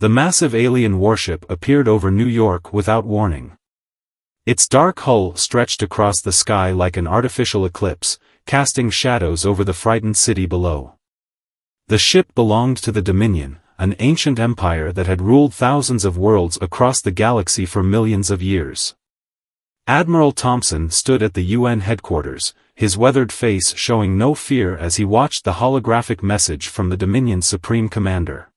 The massive alien warship appeared over New York without warning. Its dark hull stretched across the sky like an artificial eclipse, casting shadows over the frightened city below. The ship belonged to the Dominion, an ancient empire that had ruled thousands of worlds across the galaxy for millions of years. Admiral Thompson stood at the UN headquarters, his weathered face showing no fear as he watched the holographic message from the Dominion's Supreme Commander.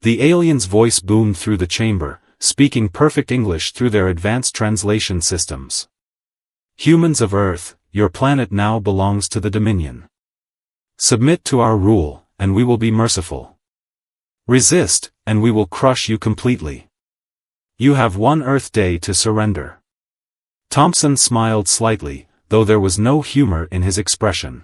The alien's voice boomed through the chamber, speaking perfect English through their advanced translation systems. Humans of Earth, your planet now belongs to the Dominion. Submit to our rule, and we will be merciful. Resist, and we will crush you completely. You have one Earth day to surrender. Thompson smiled slightly, though there was no humor in his expression.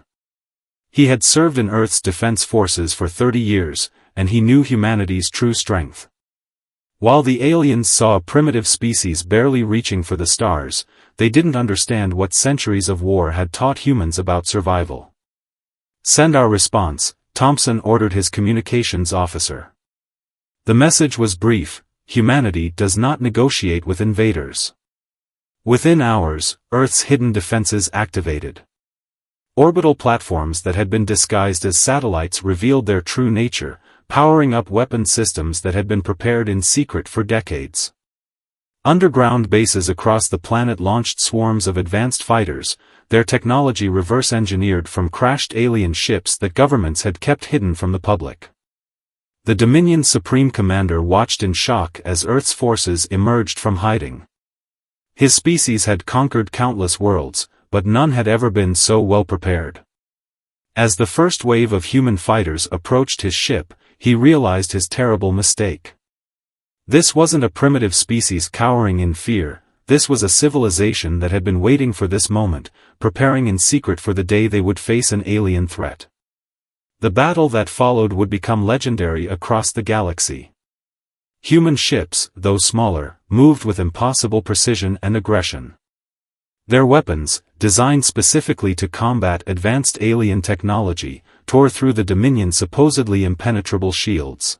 He had served in Earth's defense forces for 30 years, and he knew humanity's true strength. While the aliens saw a primitive species barely reaching for the stars, they didn't understand what centuries of war had taught humans about survival. Send our response, Thompson ordered his communications officer. The message was brief: humanity does not negotiate with invaders. Within hours, Earth's hidden defenses activated. Orbital platforms that had been disguised as satellites revealed their true nature, powering up weapon systems that had been prepared in secret for decades. Underground bases across the planet launched swarms of advanced fighters, their technology reverse-engineered from crashed alien ships that governments had kept hidden from the public. The Dominion's Supreme Commander watched in shock as Earth's forces emerged from hiding. His species had conquered countless worlds, but none had ever been so well prepared. As the first wave of human fighters approached his ship, he realized his terrible mistake. This wasn't a primitive species cowering in fear, this was a civilization that had been waiting for this moment, preparing in secret for the day they would face an alien threat. The battle that followed would become legendary across the galaxy. Human ships, though smaller, moved with impossible precision and aggression. Their weapons, designed specifically to combat advanced alien technology, tore through the Dominion's supposedly impenetrable shields.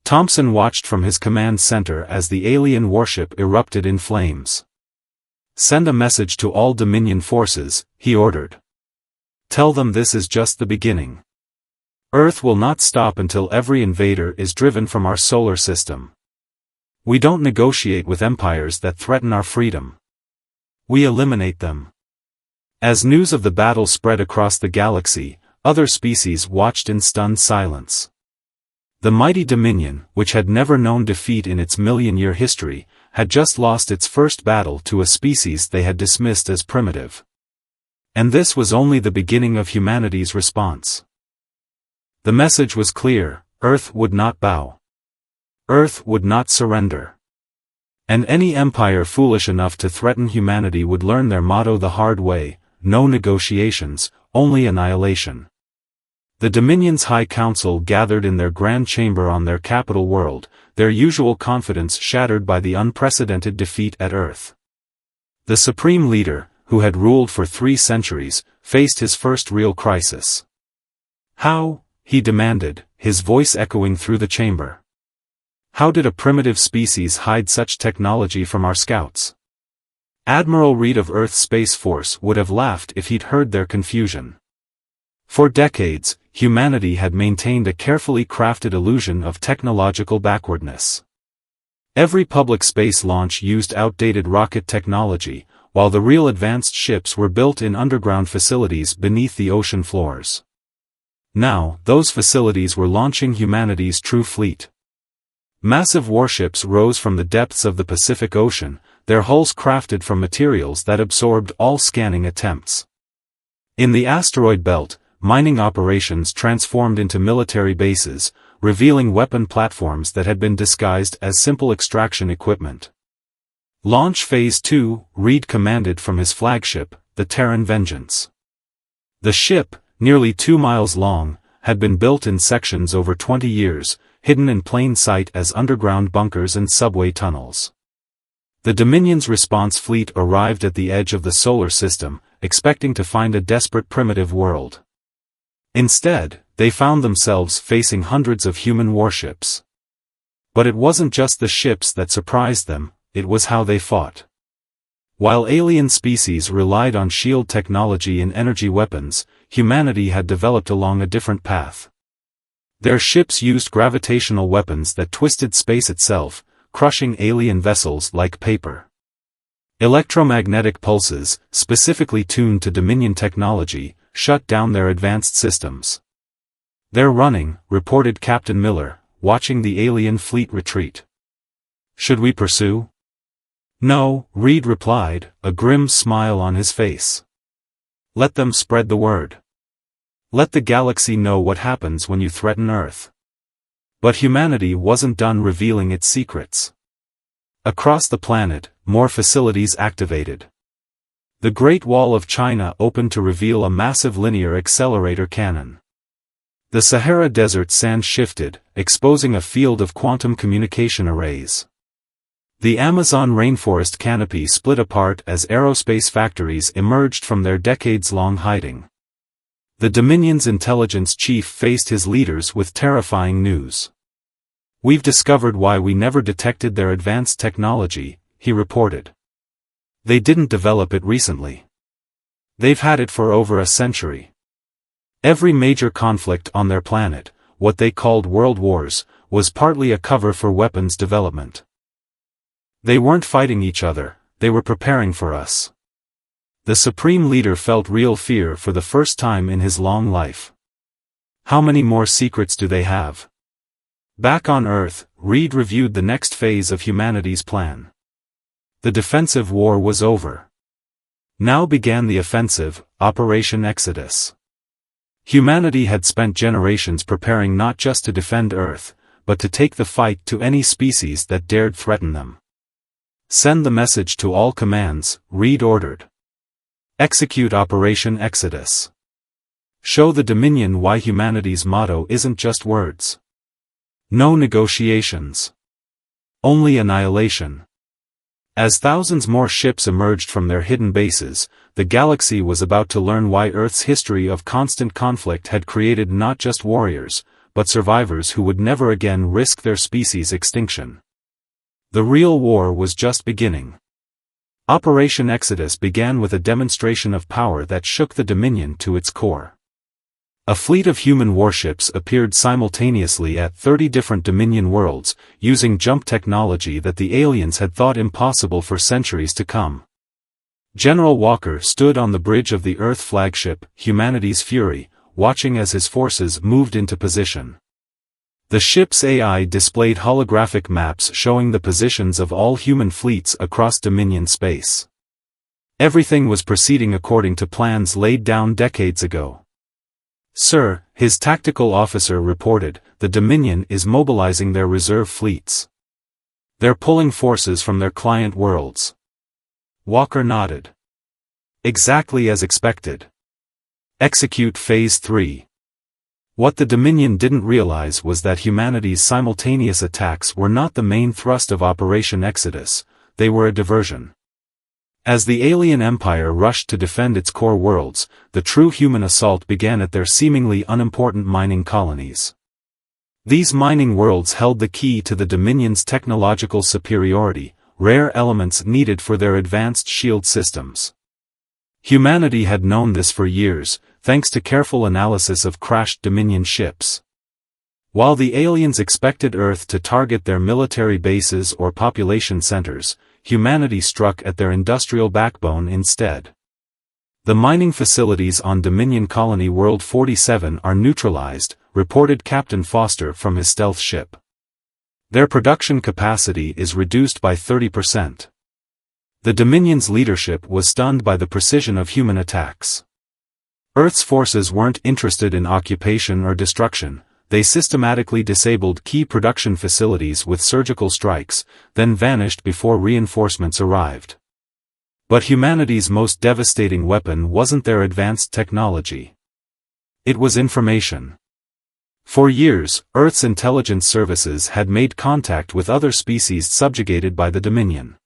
Thompson watched from his command center as the alien warship erupted in flames. Send a message to all Dominion forces, he ordered. Tell them this is just the beginning. Earth will not stop until every invader is driven from our solar system. We don't negotiate with empires that threaten our freedom. We eliminate them. As news of the battle spread across the galaxy, other species watched in stunned silence. The mighty Dominion, which had never known defeat in its million-year history, had just lost its first battle to a species they had dismissed as primitive. And this was only the beginning of humanity's response. The message was clear: Earth would not bow. Earth would not surrender. And any empire foolish enough to threaten humanity would learn their motto the hard way: no negotiations, only annihilation. The Dominion's High Council gathered in their grand chamber on their capital world, their usual confidence shattered by the unprecedented defeat at Earth. The Supreme Leader, who had ruled for 3 centuries, faced his first real crisis. How, he demanded, his voice echoing through the chamber. How did a primitive species hide such technology from our scouts? Admiral Reed of Earth's Space Force would have laughed if he'd heard their confusion. For decades, humanity had maintained a carefully crafted illusion of technological backwardness. Every public space launch used outdated rocket technology, while the real advanced ships were built in underground facilities beneath the ocean floors. Now, those facilities were launching humanity's true fleet. Massive warships rose from the depths of the Pacific Ocean, their hulls crafted from materials that absorbed all scanning attempts. In the asteroid belt, mining operations transformed into military bases, revealing weapon platforms that had been disguised as simple extraction equipment. Launch Phase 2, Reed commanded from his flagship, the Terran Vengeance. The ship, nearly 2 miles long, had been built in sections over 20 years, hidden in plain sight as underground bunkers and subway tunnels. The Dominion's response fleet arrived at the edge of the solar system, expecting to find a desperate primitive world. Instead, they found themselves facing hundreds of human warships. But it wasn't just the ships that surprised them, it was how they fought. While alien species relied on shield technology and energy weapons, humanity had developed along a different path. Their ships used gravitational weapons that twisted space itself, crushing alien vessels like paper. Electromagnetic pulses, specifically tuned to Dominion technology, shut down their advanced systems. "They're running," reported Captain Miller, watching the alien fleet retreat. "Should we pursue?" "No," Reed replied, a grim smile on his face. "Let them spread the word. Let the galaxy know what happens when you threaten Earth." But humanity wasn't done revealing its secrets. Across the planet, more facilities activated. The Great Wall of China opened to reveal a massive linear accelerator cannon. The Sahara Desert sand shifted, exposing a field of quantum communication arrays. The Amazon rainforest canopy split apart as aerospace factories emerged from their decades-long hiding. The Dominion's intelligence chief faced his leaders with terrifying news. "We've discovered why we never detected their advanced technology," he reported. "They didn't develop it recently. They've had it for over a century. Every major conflict on their planet, what they called world wars, was partly a cover for weapons development. They weren't fighting each other, they were preparing for us." The Supreme Leader felt real fear for the first time in his long life. How many more secrets do they have? Back on Earth, Reed reviewed the next phase of humanity's plan. The defensive war was over. Now began the offensive, Operation Exodus. Humanity had spent generations preparing not just to defend Earth, but to take the fight to any species that dared threaten them. "Send the message to all commands," Reed ordered. "Execute Operation Exodus. Show the Dominion why humanity's motto isn't just words. No negotiations. Only annihilation." As thousands more ships emerged from their hidden bases, the galaxy was about to learn why Earth's history of constant conflict had created not just warriors, but survivors who would never again risk their species' extinction. The real war was just beginning. Operation Exodus began with a demonstration of power that shook the Dominion to its core. A fleet of human warships appeared simultaneously at 30 different Dominion worlds, using jump technology that the aliens had thought impossible for centuries to come. General Walker stood on the bridge of the Earth flagship, Humanity's Fury, watching as his forces moved into position. The ship's AI displayed holographic maps showing the positions of all human fleets across Dominion space. Everything was proceeding according to plans laid down decades ago. "Sir," his tactical officer reported, "the Dominion is mobilizing their reserve fleets. They're pulling forces from their client worlds." Walker nodded. "Exactly as expected. Execute Phase 3. What the Dominion didn't realize was that humanity's simultaneous attacks were not the main thrust of Operation Exodus, they were a diversion. As the alien empire rushed to defend its core worlds, the true human assault began at their seemingly unimportant mining colonies. These mining worlds held the key to the Dominion's technological superiority, rare elements needed for their advanced shield systems. Humanity had known this for years, thanks to careful analysis of crashed Dominion ships. While the aliens expected Earth to target their military bases or population centers, humanity struck at their industrial backbone instead. "The mining facilities on Dominion Colony World 47 are neutralized," reported Captain Foster from his stealth ship. "Their production capacity is reduced by 30%. The Dominion's leadership was stunned by the precision of human attacks. Earth's forces weren't interested in occupation or destruction, they systematically disabled key production facilities with surgical strikes, then vanished before reinforcements arrived. But humanity's most devastating weapon wasn't their advanced technology. It was information. For years, Earth's intelligence services had made contact with other species subjugated by the Dominion.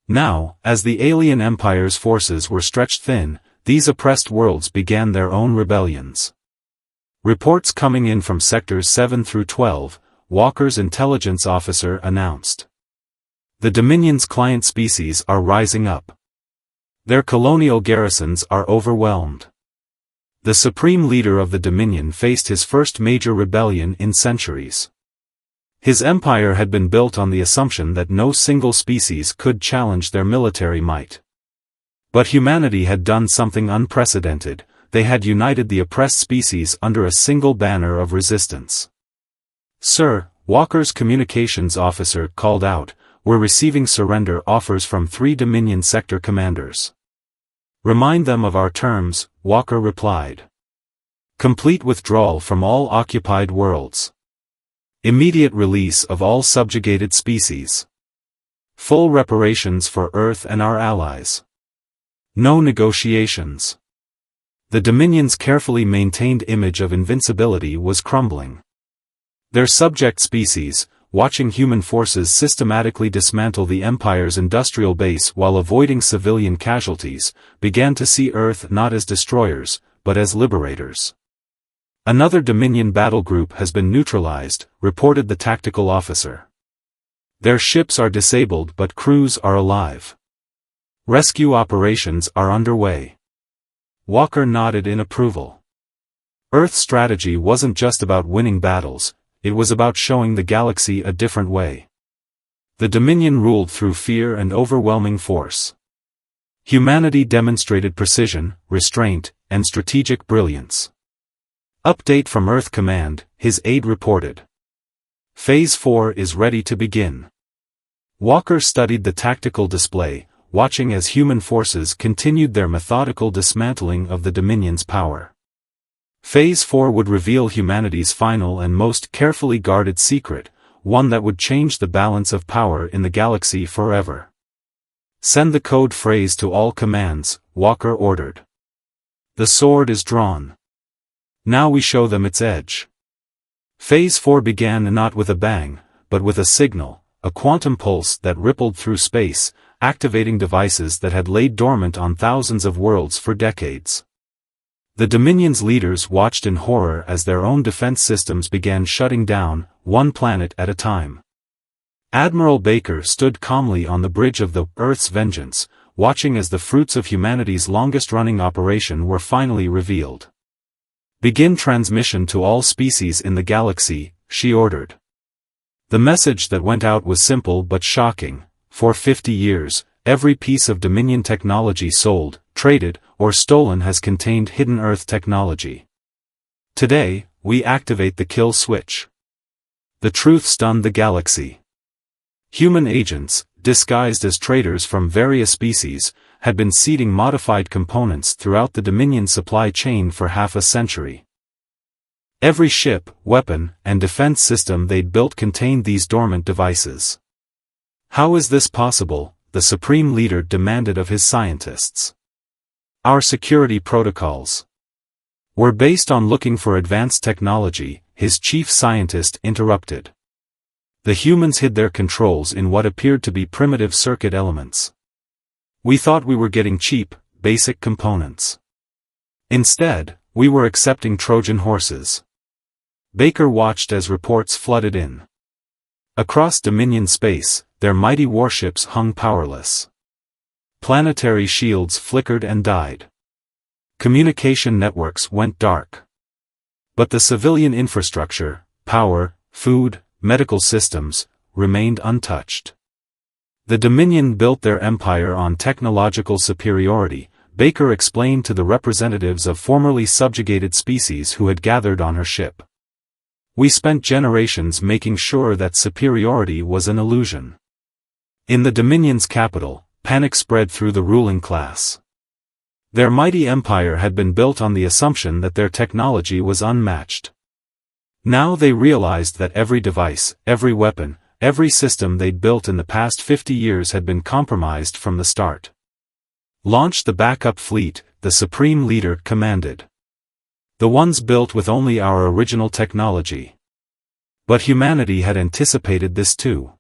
Now, as the alien empire's forces were stretched thin, these oppressed worlds began their own rebellions. Reports coming in from Sectors 7 through 12, Walker's intelligence officer announced. The Dominion's client species are rising up. Their colonial garrisons are overwhelmed. The supreme leader of the Dominion faced his first major rebellion in centuries. His empire had been built on the assumption that no single species could challenge their military might. But humanity had done something unprecedented. They had united the oppressed species under a single banner of resistance. "Sir," Walker's communications officer called out, "we're receiving surrender offers from 3 Dominion sector commanders." "Remind them of our terms," Walker replied. "Complete withdrawal from all occupied worlds. Immediate release of all subjugated species. Full reparations for Earth and our allies. No negotiations." The Dominion's carefully maintained image of invincibility was crumbling. Their subject species, watching human forces systematically dismantle the Empire's industrial base while avoiding civilian casualties, began to see Earth not as destroyers, but as liberators. "Another Dominion battle group has been neutralized," reported the tactical officer. "Their ships are disabled but crews are alive. Rescue operations are underway." Walker nodded in approval. Earth's strategy wasn't just about winning battles, it was about showing the galaxy a different way. The Dominion ruled through fear and overwhelming force. Humanity demonstrated precision, restraint, and strategic brilliance. "Update from Earth Command," his aide reported. "Phase 4 is ready to begin." Walker studied the tactical display, watching as human forces continued their methodical dismantling of the Dominion's power. Phase 4 would reveal humanity's final and most carefully guarded secret, one that would change the balance of power in the galaxy forever. "Send the code phrase to all commands," Walker ordered. "The sword is drawn. Now we show them its edge." Phase 4 began not with a bang, but with a signal, a quantum pulse that rippled through space, activating devices that had laid dormant on thousands of worlds for decades. The Dominion's leaders watched in horror as their own defense systems began shutting down, one planet at a time. Admiral Baker stood calmly on the bridge of the Earth's Vengeance, watching as the fruits of humanity's longest-running operation were finally revealed. "Begin transmission to all species in the galaxy," she ordered. The message that went out was simple but shocking. For 50 years, every piece of Dominion technology sold, traded, or stolen has contained hidden Earth technology. Today, we activate the kill switch. The truth stunned the galaxy. Human agents, disguised as traders from various species, had been seeding modified components throughout the Dominion supply chain for half a century. Every ship, weapon, and defense system they'd built contained these dormant devices. "How is this possible?" the Supreme Leader demanded of his scientists. "Our security protocols were based on looking for advanced technology," his chief scientist interrupted. "The humans hid their controls in what appeared to be primitive circuit elements. We thought we were getting cheap, basic components. Instead, we were accepting Trojan horses." Baker watched as reports flooded in. Across Dominion space, their mighty warships hung powerless. Planetary shields flickered and died. Communication networks went dark. But the civilian infrastructure, power, food, medical systems, remained untouched. The Dominion built their empire on technological superiority, Baker explained to the representatives of formerly subjugated species who had gathered on her ship. "We spent generations making sure that superiority was an illusion." In the Dominion's capital, panic spread through the ruling class. Their mighty empire had been built on the assumption that their technology was unmatched. Now they realized that every device, every weapon, every system they'd built in the past 50 years had been compromised from the start. "Launch the backup fleet," the Supreme Leader commanded. "The ones built with only our original technology." But humanity had anticipated this too.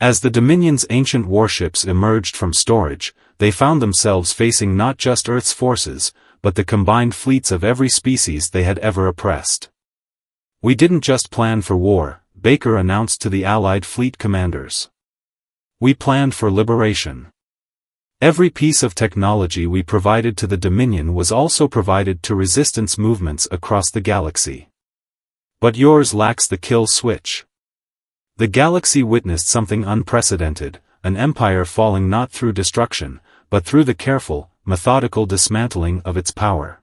As the Dominion's ancient warships emerged from storage, they found themselves facing not just Earth's forces, but the combined fleets of every species they had ever oppressed. "We didn't just plan for war," Baker announced to the Allied fleet commanders. We planned for liberation. Every piece of technology we provided to the Dominion was also provided to resistance movements across the galaxy. But yours lacks the kill switch. The galaxy witnessed something unprecedented, an empire falling not through destruction, but through the careful, methodical dismantling of its power.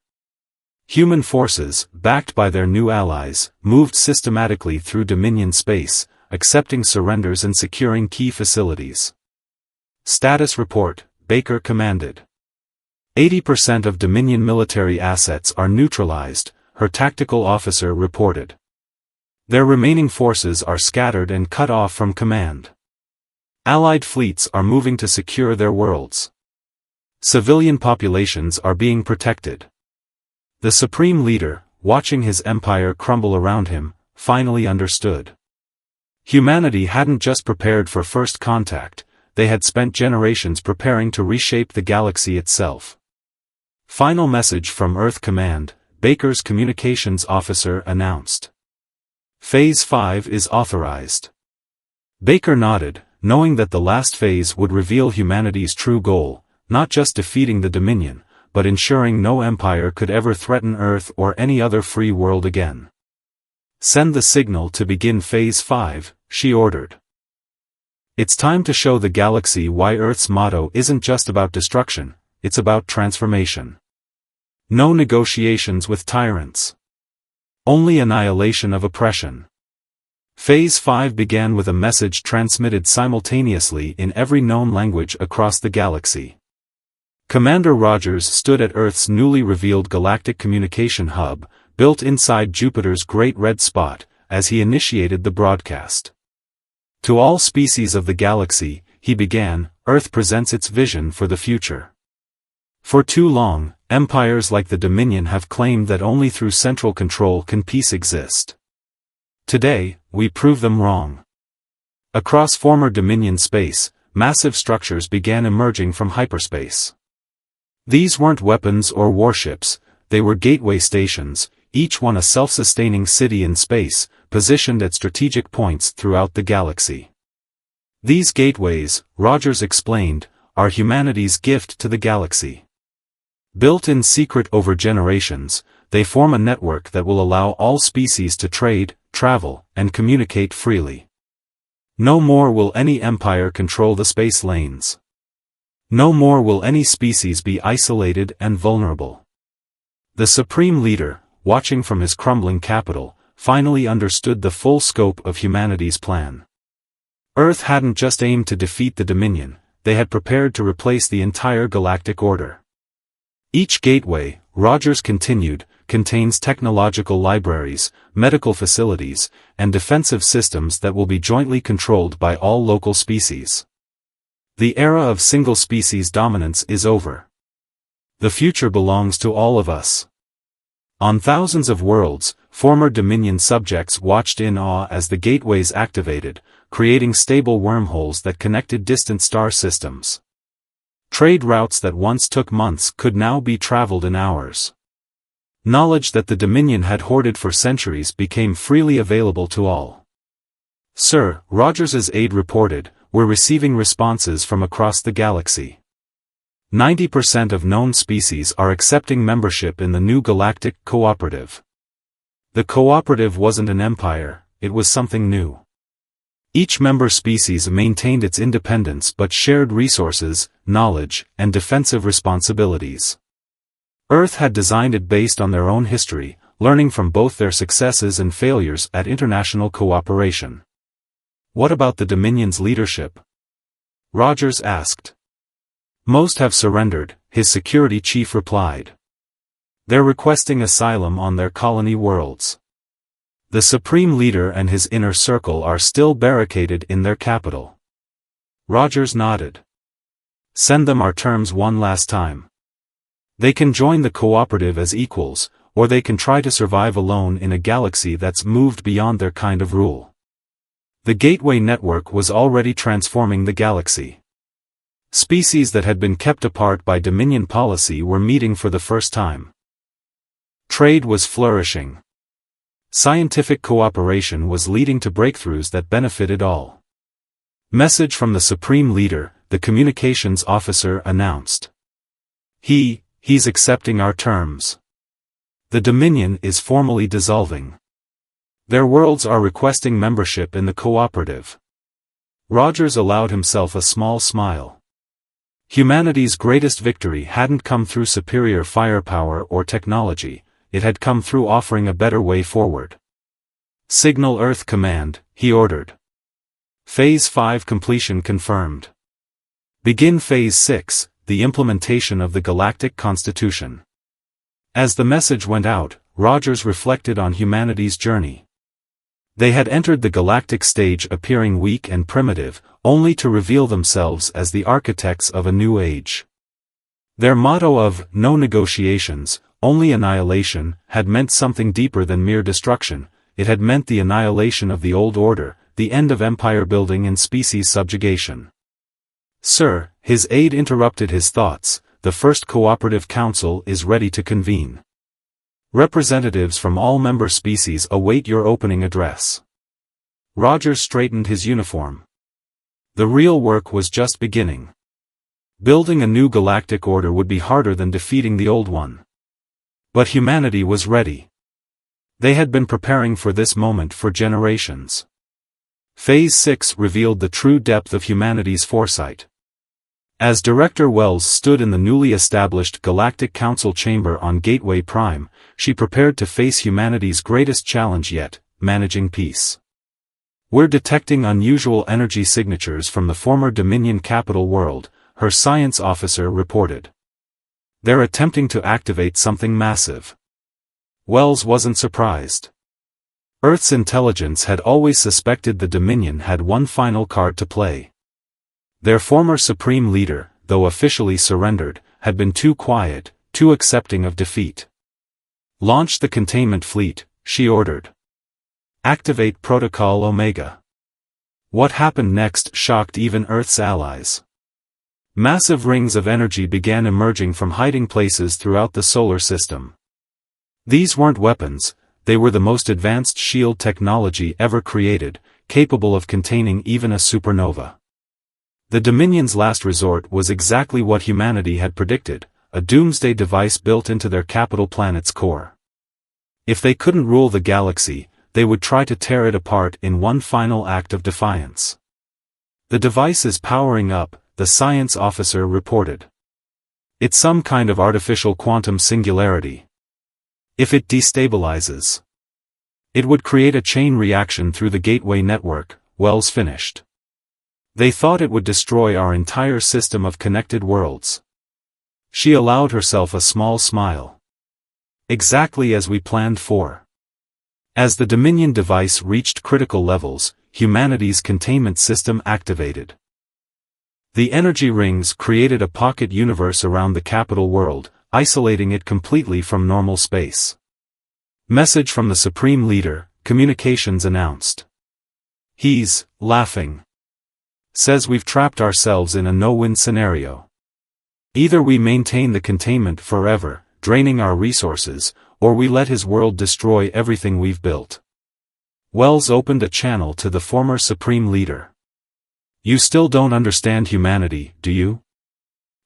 Human forces, backed by their new allies, moved systematically through Dominion space, accepting surrenders and securing key facilities. Status report, Baker commanded. 80% of Dominion military assets are neutralized, her tactical officer reported. Their remaining forces are scattered and cut off from command. Allied fleets are moving to secure their worlds. Civilian populations are being protected. The Supreme Leader, watching his empire crumble around him, finally understood. Humanity hadn't just prepared for first contact, they had spent generations preparing to reshape the galaxy itself. Final message from Earth Command, Baker's communications officer announced. Phase 5 is authorized. Baker nodded, knowing that the last phase would reveal humanity's true goal, not just defeating the Dominion, but ensuring no empire could ever threaten Earth or any other free world again. Send the signal to begin Phase 5, she ordered. It's time to show the galaxy why Earth's motto isn't just about destruction, it's about transformation. No negotiations with tyrants. Only annihilation of oppression. Phase 5 began with a message transmitted simultaneously in every known language across the galaxy. Commander Rogers stood at Earth's newly revealed Galactic Communication Hub, built inside Jupiter's Great Red Spot, as he initiated the broadcast. To all species of the galaxy, he began, Earth presents its vision for the future. For too long, empires like the Dominion have claimed that only through central control can peace exist. Today, we prove them wrong. Across former Dominion space, massive structures began emerging from hyperspace. These weren't weapons or warships, they were gateway stations, each one a self-sustaining city in space, positioned at strategic points throughout the galaxy. These gateways, Rogers explained, are humanity's gift to the galaxy. Built in secret over generations, they form a network that will allow all species to trade, travel, and communicate freely. No more will any empire control the space lanes. No more will any species be isolated and vulnerable. The Supreme Leader, watching from his crumbling capital, finally understood the full scope of humanity's plan. Earth hadn't just aimed to defeat the Dominion, they had prepared to replace the entire galactic order. Each gateway, Rogers continued, contains technological libraries, medical facilities, and defensive systems that will be jointly controlled by all local species. The era of single-species dominance is over. The future belongs to all of us. On thousands of worlds, former Dominion subjects watched in awe as the gateways activated, creating stable wormholes that connected distant star systems. Trade routes that once took months could now be traveled in hours. Knowledge that the Dominion had hoarded for centuries became freely available to all. Sir, Rogers's aide reported, we're receiving responses from across the galaxy. 90% of known species are accepting membership in the new Galactic Cooperative. The cooperative wasn't an empire, it was something new. Each member species maintained its independence but shared resources, knowledge, and defensive responsibilities. Earth had designed it based on their own history, learning from both their successes and failures at international cooperation. What about the Dominion's leadership? Rogers asked. Most have surrendered, his security chief replied. They're requesting asylum on their colony worlds. The Supreme Leader and his inner circle are still barricaded in their capital. Rogers nodded. Send them our terms one last time. They can join the cooperative as equals, or they can try to survive alone in a galaxy that's moved beyond their kind of rule. The Gateway Network was already transforming the galaxy. Species that had been kept apart by Dominion policy were meeting for the first time. Trade was flourishing. Scientific cooperation was leading to breakthroughs that benefited all. Message from the Supreme Leader, the communications officer announced. He's accepting our terms. The Dominion is formally dissolving. Their worlds are requesting membership in the cooperative. Rogers allowed himself a small smile. Humanity's greatest victory hadn't come through superior firepower or technology, it had come through offering a better way forward. Signal Earth Command, he ordered. Phase 5 completion confirmed. Begin Phase 6, the implementation of the Galactic Constitution. As the message went out, Rogers reflected on humanity's journey. They had entered the galactic stage appearing weak and primitive, only to reveal themselves as the architects of a new age. Their motto of, "No negotiations, only annihilation," had meant something deeper than mere destruction. It had meant the annihilation of the old order, the end of empire building and species subjugation. "Sir," his aide interrupted his thoughts, "the First Cooperative Council is ready to convene. Representatives from all member species await your opening address." Rogers straightened his uniform. The real work was just beginning. Building a new galactic order would be harder than defeating the old one. But humanity was ready. They had been preparing for this moment for generations. Phase 6 revealed the true depth of humanity's foresight. As Director Wells stood in the newly established Galactic Council chamber on Gateway Prime, she prepared to face humanity's greatest challenge yet, managing peace. "We're detecting unusual energy signatures from the former Dominion capital world," her science officer reported. "They're attempting to activate something massive." Wells wasn't surprised. Earth's intelligence had always suspected the Dominion had one final card to play. Their former Supreme Leader, though officially surrendered, had been too quiet, too accepting of defeat. "Launch the containment fleet," she ordered. "Activate Protocol Omega." What happened next shocked even Earth's allies. Massive rings of energy began emerging from hiding places throughout the solar system. These weren't weapons, they were the most advanced shield technology ever created, capable of containing even a supernova. The Dominion's last resort was exactly what humanity had predicted, a doomsday device built into their capital planet's core. If they couldn't rule the galaxy, they would try to tear it apart in one final act of defiance. "The device is powering up," the science officer reported. "It's some kind of artificial quantum singularity. If it destabilizes, it would create a chain reaction through the Gateway network," Wells finished. "They thought it would destroy our entire system of connected worlds." She allowed herself a small smile. "Exactly as we planned for." As the Dominion device reached critical levels, humanity's containment system activated. The energy rings created a pocket universe around the capital world, isolating it completely from normal space. Message from the Supreme Leader, communications announced. "He's laughing. Says we've trapped ourselves in a no-win scenario. Either we maintain the containment forever, draining our resources, or we let his world destroy everything we've built." Wells opened a channel to the former Supreme Leader. "You still don't understand humanity, do you?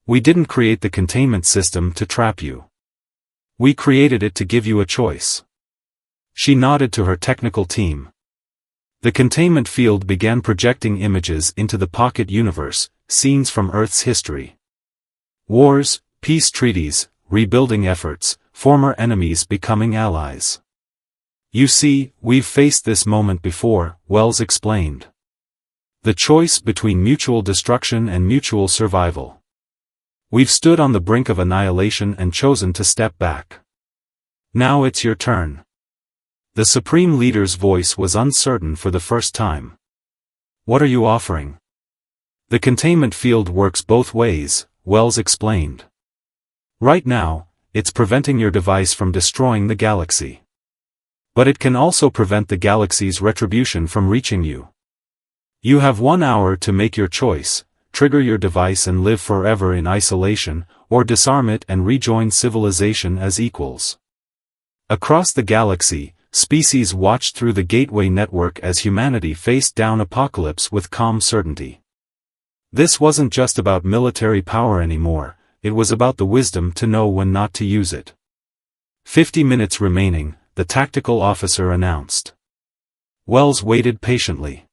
We didn't create the containment system to trap you. We created it to give you a choice." She nodded to her technical team. The containment field began projecting images into the pocket universe, scenes from Earth's history. Wars, peace treaties, rebuilding efforts, former enemies becoming allies. "You see, we've faced this moment before," Wells explained. "The choice between mutual destruction and mutual survival. We've stood on the brink of annihilation and chosen to step back. Now it's your turn." The Supreme Leader's voice was uncertain for the first time. "What are you offering?" "The containment field works both ways," Wells explained. "Right now, it's preventing your device from destroying the galaxy. But it can also prevent the galaxy's retribution from reaching you. You have 1 hour to make your choice: trigger your device and live forever in isolation, or disarm it and rejoin civilization as equals." Across the galaxy, species watched through the Gateway network as humanity faced down apocalypse with calm certainty. This wasn't just about military power anymore, it was about the wisdom to know when not to use it. 50 minutes remaining, the tactical officer announced. Wells waited patiently.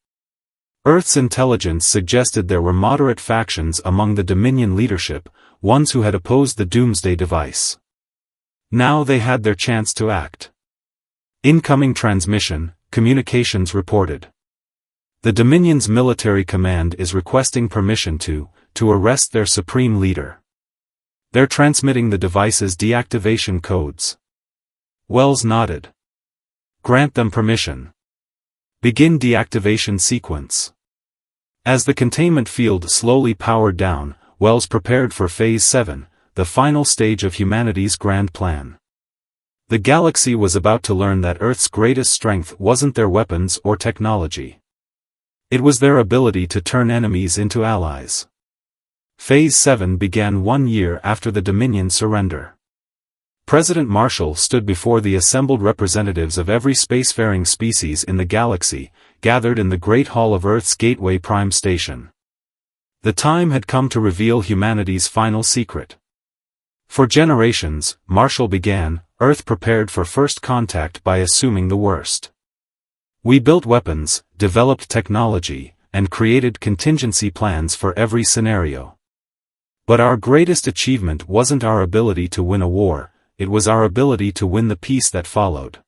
Earth's intelligence suggested there were moderate factions among the Dominion leadership, ones who had opposed the Doomsday device. Now they had their chance to act. Incoming transmission, communications reported. The Dominion's military command is requesting permission to arrest their supreme leader. They're transmitting the device's deactivation codes. Wells nodded. Grant them permission. Begin deactivation sequence. As the containment field slowly powered down, Wells prepared for Phase 7, the final stage of humanity's grand plan. The galaxy was about to learn that Earth's greatest strength wasn't their weapons or technology. It was their ability to turn enemies into allies. Phase 7 began 1 year after the Dominion surrender. President Marshall stood before the assembled representatives of every spacefaring species in the galaxy, gathered in the Great Hall of Earth's Gateway Prime Station. The time had come to reveal humanity's final secret. For generations, Marshall began, Earth prepared for first contact by assuming the worst. We built weapons, developed technology, and created contingency plans for every scenario. But our greatest achievement wasn't our ability to win a war, it was our ability to win the peace that followed.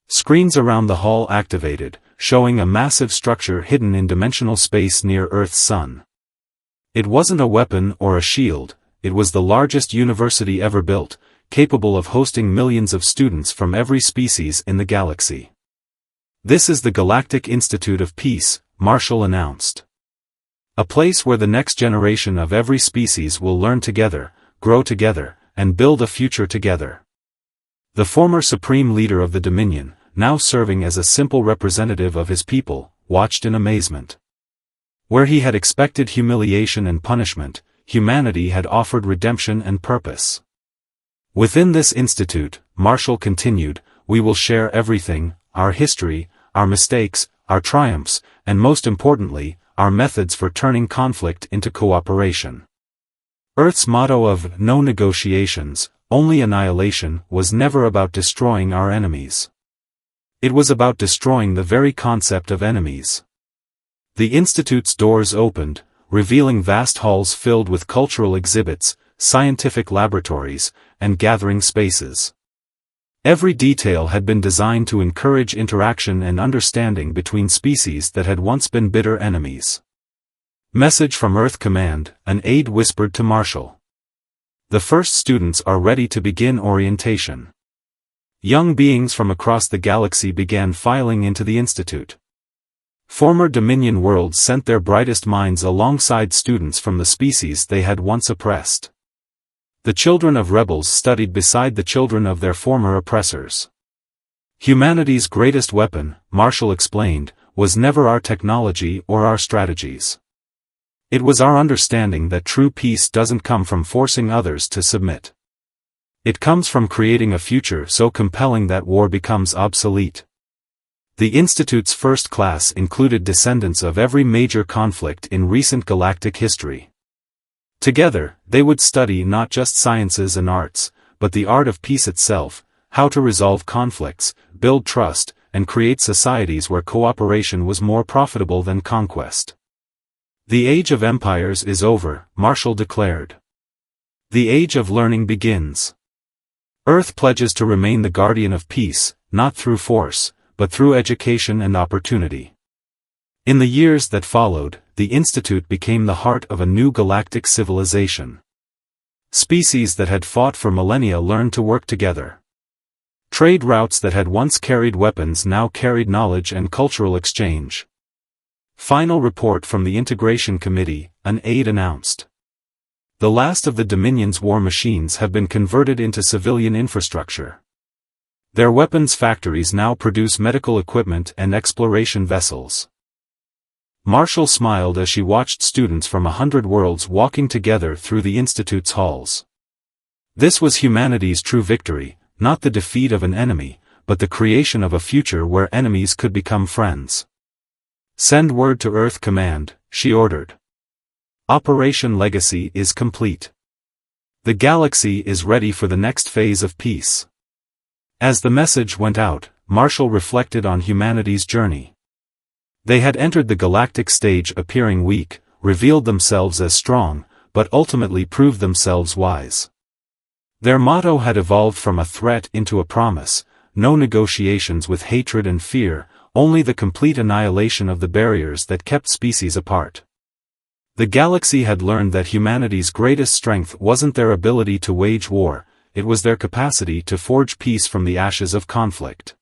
Screens around the hall activated, showing a massive structure hidden in dimensional space near Earth's sun. It wasn't a weapon or a shield, it was the largest university ever built, capable of hosting millions of students from every species in the galaxy. This is the Galactic Institute of Peace, Marshall announced. A place where the next generation of every species will learn together, grow together, and build a future together. The former supreme leader of the Dominion, now serving as a simple representative of his people, watched in amazement. Where he had expected humiliation and punishment, humanity had offered redemption and purpose. Within this institute, Marshall continued, we will share everything, our history, our mistakes, our triumphs, and most importantly, our methods for turning conflict into cooperation. Earth's motto of no negotiations, only annihilation was never about destroying our enemies. It was about destroying the very concept of enemies. The Institute's doors opened, revealing vast halls filled with cultural exhibits, scientific laboratories, and gathering spaces. Every detail had been designed to encourage interaction and understanding between species that had once been bitter enemies. Message from Earth Command, an aide whispered to Marshall. The first students are ready to begin orientation. Young beings from across the galaxy began filing into the Institute. Former Dominion worlds sent their brightest minds alongside students from the species they had once oppressed. The children of rebels studied beside the children of their former oppressors. Humanity's greatest weapon, Marshall explained, was never our technology or our strategies. It was our understanding that true peace doesn't come from forcing others to submit. It comes from creating a future so compelling that war becomes obsolete. The Institute's first class included descendants of every major conflict in recent galactic history. Together, they would study not just sciences and arts, but the art of peace itself, how to resolve conflicts, build trust, and create societies where cooperation was more profitable than conquest. The age of empires is over, Marshall declared. The age of learning begins. Earth pledges to remain the guardian of peace, not through force, but through education and opportunity. In the years that followed, the Institute became the heart of a new galactic civilization. Species that had fought for millennia learned to work together. Trade routes that had once carried weapons now carried knowledge and cultural exchange. Final report from the Integration Committee, an aide announced. The last of the Dominion's war machines have been converted into civilian infrastructure. Their weapons factories now produce medical equipment and exploration vessels. Marshall smiled as she watched students from 100 worlds walking together through the Institute's halls. This was humanity's true victory, not the defeat of an enemy, but the creation of a future where enemies could become friends. "Send word to Earth Command," she ordered. "Operation Legacy is complete. The galaxy is ready for the next phase of peace." As the message went out, Marshall reflected on humanity's journey. They had entered the galactic stage appearing weak, revealed themselves as strong, but ultimately proved themselves wise. Their motto had evolved from a threat into a promise: no negotiations with hatred and fear, only the complete annihilation of the barriers that kept species apart. The galaxy had learned that humanity's greatest strength wasn't their ability to wage war, it was their capacity to forge peace from the ashes of conflict.